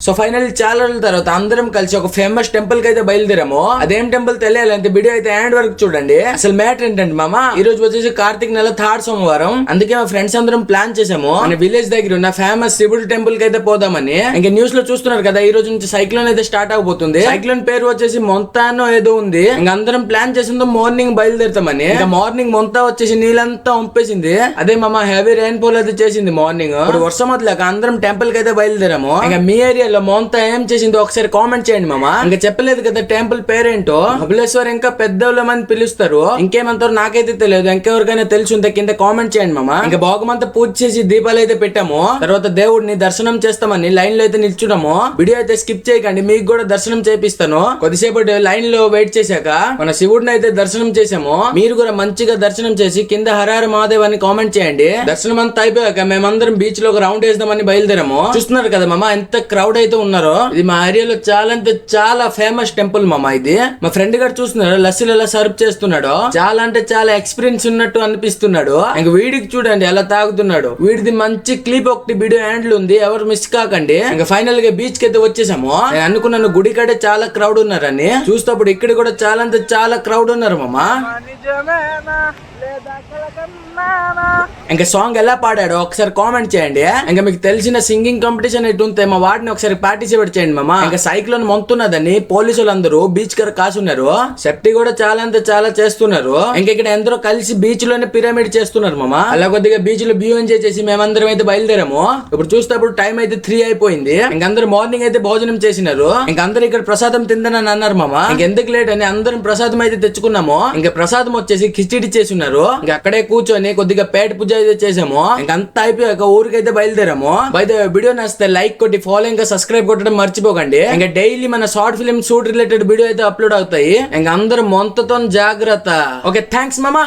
So final చాలా రోజుల తర్వాత అందరం కలిసి ఒక ఫేమస్ టెంపుల్ కి అయితే బయలుదేరాము. అదేం టెంపుల్ తెలియాలంటే వీడియో అయితే ఎండ్ వరకు చూడండి. అసలు మ్యాటర్ ఏంటంటే మామ, ఈ రోజు వచ్చేసి కార్తీక నెల 3rd సోమవారం. అందుకే మా ఫ్రెండ్స్ అందరం ప్లాన్ చేసాము మన విలేజ్ దగ్గర ఉన్న ఫేమస్ శివుడు టెంపుల్ కి అయితే పోదామని. ఇంకా న్యూస్ లో చూస్తున్నారు కదా, ఈ రోజు నుంచి సైక్లోన్ అయితే స్టార్ట్ అవబోతుంది. సైక్లోన్ పేరు వచ్చేసి మొంతానో ఏదో ఉంది. ఇంకా అందరం ప్లాన్ చేసిందో మార్నింగ్ బయలుదేరుతామని. ఇంకా మార్నింగ్ మొంతా వచ్చేసి నీళ్ళంతా పంపేసింది. అదే మామ హెవీ రెయిన్ ఫాల్ అయితే చేసింది మార్నింగ్. ఇప్పుడు వర్షం వదిలేక అందరం టెంపుల్ కి అయితే బయలుదేరాము. ఇంకా మీ ఏరియాలో మొంతా ఏం చేసిందో ఒకసారి కామెంట్ చేయండి మామ. ఇంకా చెప్పలేదు కదా టెంపుల్ పేరేంటో. మహబలేశ్వర్ ఇంకా పెద్దోళ్ళ మంది పిలుస్తారు. ఇంకేమంటారు నాకైతే తెలియదు. ఇంకెవరికైనా తెలిసి ఉంటే కింద కామెంట్ చేయండి మామ. ఇంకా భోగమంతా పూజ చేసి దీపాలు అయితే పెట్టాము. తర్వాత దేవుడిని దర్శనం చేస్తామని లైన్ లో అయితే నిల్చున్నాము. వీడియో అయితే స్కిప్ చేయకండి, మీకు కూడా దర్శనం చేపిస్తాను. కొద్దిసేపు లైన్ లో వెయిట్ చేశాక మన శివుడిని అయితే దర్శనం చేసాము. మీరు కూడా మంచిగా దర్శనం చేసి కింద హరహర మహాదేవ్ అని కామెంట్ చేయండి. దర్శనం అంతా అయిపోయాక మేమందరం బీచ్ లో ఒక రౌండ్ వేద్దామని బయలుదేరాము. చూస్తున్నారు కదా మామ ఎంత క్రౌడ్ అయితే ఉన్నారో. ఇది మా ఏరియాలో చాలా అంటే చాలా ఫేమస్ టెంపుల్ మామ. ఇది మా ఫ్రెండ్ గారు చూస్తున్నారు లస్సీలు ఎలా సర్వ్ చేస్తున్నాడు. చాలా అంటే చాలా ఎక్స్పీరియన్స్ ఉన్నట్టు అనిపిస్తున్నాడు. ఇంకా వీడికి చూడండి ఎలా తాగుతున్నాడు. వీడిది మంచి క్లిప్ ఒకటి వీడియో హ్యాండిల్ ఉంది, ఎవరు మిస్ కాకండి. ఇంకా ఫైనల్ గా బీచ్ కి అయితే వచ్చేసాము. నేను అనుకున్నాను గుడి కాడే చాలా క్రౌడ్ ఉన్నారని. చూస్తప్పుడు ఇక్కడ కూడా చాలా అంటే చాలా క్రౌడ్ ఉన్నారు మామ. ఇంకా సాంగ్ ఎలా పాడాడో ఒకసారి కామెంట్ చేయండి. ఇంకా మీకు తెలిసిన సింగింగ్ కాంపిటీషన్ ఎటు ఉంటే మా వాటిని ఒకసారి పార్టిసిపేట్ చేయండి మామ. ఇంకా సైక్లోన్ మొంతున్నదని పోలీసులు అందరూ బీచ్ కర కాసున్నారు. సేఫ్టీ కూడా చాలా అంటే చాలా చేస్తున్నారు. ఇంకా ఇక్కడ ఎందరో కలిసి బీచ్ లోనే పిరమిడ్ చేస్తున్నారు మామ. అలా కొద్దిగా బీచ్ లో వ్యూ ఎంజాయ్ చేసి మేమందరం అయితే బయలుదేరాము. ఇప్పుడు చూస్తే టైం అయితే 3 అయిపోయింది. ఇంక అందరూ మార్నింగ్ అయితే భోజనం చేసినారు. ఇంకా అందరూ ఇక్కడ ప్రసాదం తిందని అన్నారు మామ. ఇంకెందుకు లేట్ అని అందరం ప్రసాదం అయితే తెచ్చుకున్నాము. ఇంకా ప్రసాదం వచ్చేసి కిచిడి చేసి ఉన్నారు. ఇంకా అక్కడే కూర్చొని కొద్దిగా పేట పూజ అయితే చేసాము. ఇంకంతా అయిపోయాక ఊరికైతే బయలుదేరాము. వీడియో నచ్చితే లైక్ కొట్టి ఫాలో ఇంకా సబ్స్క్రైబ్ కొట్టడం మర్చిపోకండి. ఇంకా డైలీ మన short film shoot related video అయితే అప్లోడ్ అవుతాయి. ఇంకా అందరూ మొంతతో జాగ్రత్త. ఓకే థ్యాంక్స్ మామా.